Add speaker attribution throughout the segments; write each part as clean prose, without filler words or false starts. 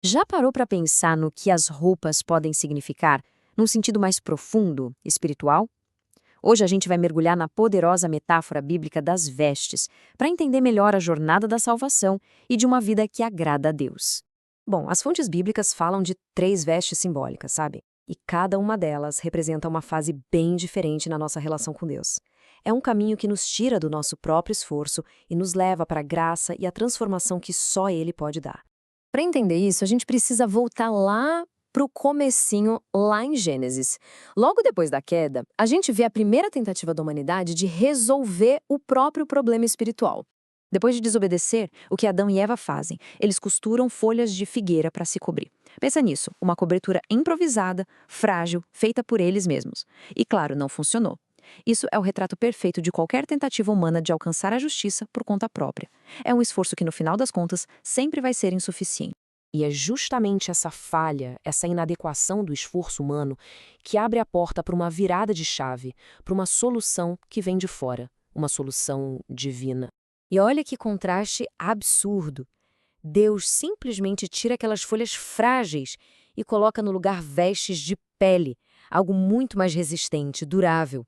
Speaker 1: Já parou para pensar no que as roupas podem significar, num sentido mais profundo, espiritual? Hoje a gente vai mergulhar na poderosa metáfora bíblica das vestes, para entender melhor a jornada da salvação e de uma vida que agrada a Deus. Bom, as fontes bíblicas falam de 3 vestes simbólicas, sabe? E cada uma delas representa uma fase bem diferente na nossa relação com Deus. É um caminho que nos tira do nosso próprio esforço e nos leva para a graça e a transformação que só Ele pode dar. Para entender isso, a gente precisa voltar lá para o comecinho, lá em Gênesis. Logo depois da queda, a gente vê a primeira tentativa da humanidade de resolver o próprio problema espiritual. Depois de desobedecer, o que Adão e Eva fazem? Eles costuram folhas de figueira para se cobrir. Pensa nisso, uma cobertura improvisada, frágil, feita por eles mesmos. E claro, não funcionou. Isso é o retrato perfeito de qualquer tentativa humana de alcançar a justiça por conta própria. É um esforço que, no final das contas, sempre vai ser insuficiente. E é justamente essa falha, essa inadequação do esforço humano, que abre a porta para uma virada de chave, para uma solução que vem de fora, uma solução divina. E olha que contraste absurdo. Deus simplesmente tira aquelas folhas frágeis e coloca no lugar vestes de pele, algo muito mais resistente, durável.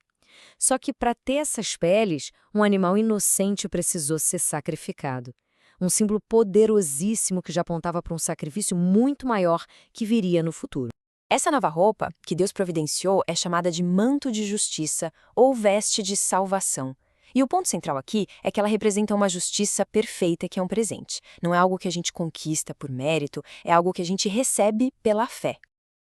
Speaker 1: Só que para ter essas peles, um animal inocente precisou ser sacrificado. Um símbolo poderosíssimo que já apontava para um sacrifício muito maior que viria no futuro. Essa nova roupa que Deus providenciou é chamada de manto de justiça ou veste de salvação. E o ponto central aqui é que ela representa uma justiça perfeita que é um presente. Não é algo que a gente conquista por mérito, é algo que a gente recebe pela fé.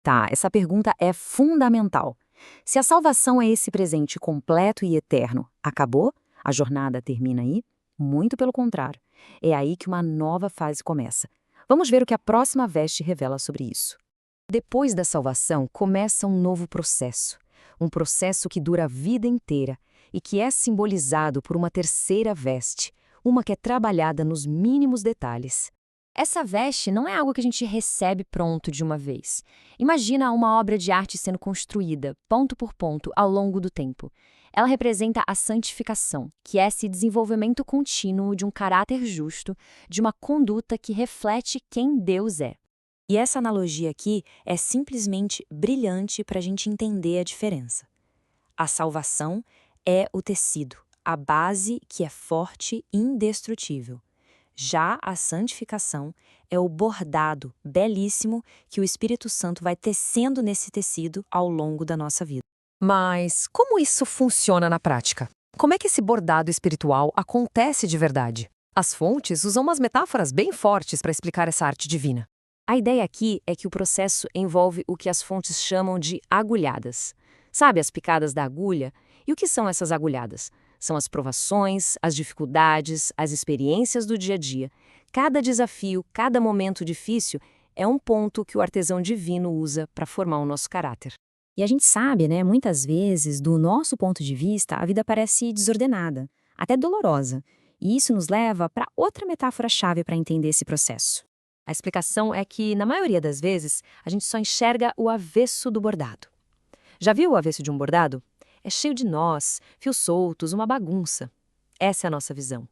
Speaker 1: Tá, essa pergunta é fundamental. Se a salvação é esse presente completo e eterno, acabou? A jornada termina aí? Muito pelo contrário. É aí que uma nova fase começa. Vamos ver o que a próxima veste revela sobre isso. Depois da salvação, começa um novo processo. Um processo que dura a vida inteira e que é simbolizado por uma terceira veste, uma que é trabalhada nos mínimos detalhes. Essa veste não é algo que a gente recebe pronto de uma vez. Imagina uma obra de arte sendo construída, ponto por ponto, ao longo do tempo. Ela representa a santificação, que é esse desenvolvimento contínuo de um caráter justo, de uma conduta que reflete quem Deus é. E essa analogia aqui é simplesmente brilhante para a gente entender a diferença. A salvação é o tecido, a base que é forte e indestrutível. Já a santificação é o bordado belíssimo que o Espírito Santo vai tecendo nesse tecido ao longo da nossa vida. Mas como isso funciona na prática? Como é que esse bordado espiritual acontece de verdade? As fontes usam umas metáforas bem fortes para explicar essa arte divina. A ideia aqui é que o processo envolve o que as fontes chamam de agulhadas. Sabe as picadas da agulha? E o que são essas agulhadas? São as provações, as dificuldades, as experiências do dia a dia. Cada desafio, cada momento difícil é um ponto que o artesão divino usa para formar o nosso caráter. E a gente sabe, né, muitas vezes, do nosso ponto de vista, a vida parece desordenada, até dolorosa. E isso nos leva para outra metáfora-chave para entender esse processo. A explicação é que, na maioria das vezes, a gente só enxerga o avesso do bordado. Já viu o avesso de um bordado? É cheio de nós, fios soltos, uma bagunça. Essa é a nossa visão.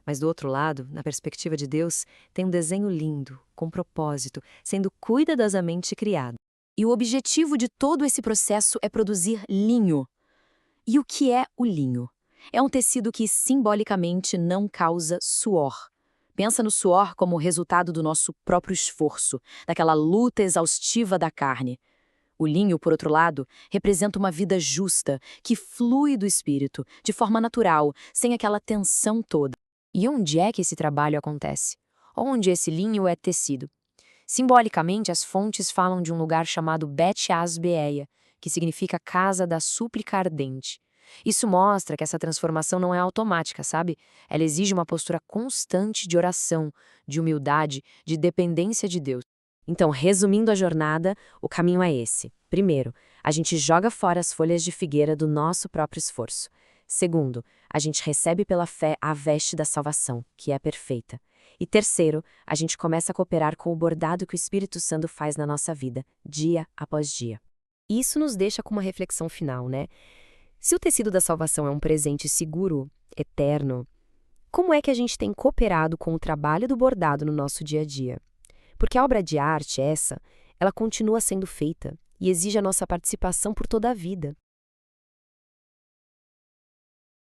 Speaker 1: Mas do outro lado, na perspectiva de Deus, tem um desenho lindo, com propósito, sendo cuidadosamente criado. E o objetivo de todo esse processo é produzir linho. E o que é o linho? É um tecido que simbolicamente não causa suor. Pensa no suor como resultado do nosso próprio esforço, daquela luta exaustiva da carne. O linho, por outro lado, representa uma vida justa, que flui do espírito, de forma natural, sem aquela tensão toda. E onde é que esse trabalho acontece? Onde esse linho é tecido? Simbolicamente, as fontes falam de um lugar chamado Bet Asbeia, que significa casa da súplica ardente. Isso mostra que essa transformação não é automática, sabe? Ela exige uma postura constante de oração, de humildade, de dependência de Deus. Então, resumindo a jornada, o caminho é esse. Primeiro, a gente joga fora as folhas de figueira do nosso próprio esforço. Segundo, a gente recebe pela fé a veste da salvação, que é perfeita. E terceiro, a gente começa a cooperar com o bordado que o Espírito Santo faz na nossa vida, dia após dia. Isso nos deixa com uma reflexão final, né? Se o tecido da salvação é um presente seguro, eterno, como é que a gente tem cooperado com o trabalho do bordado no nosso dia a dia?
Speaker 2: Porque a obra de arte, ela continua sendo feita e exige a nossa participação por toda a vida.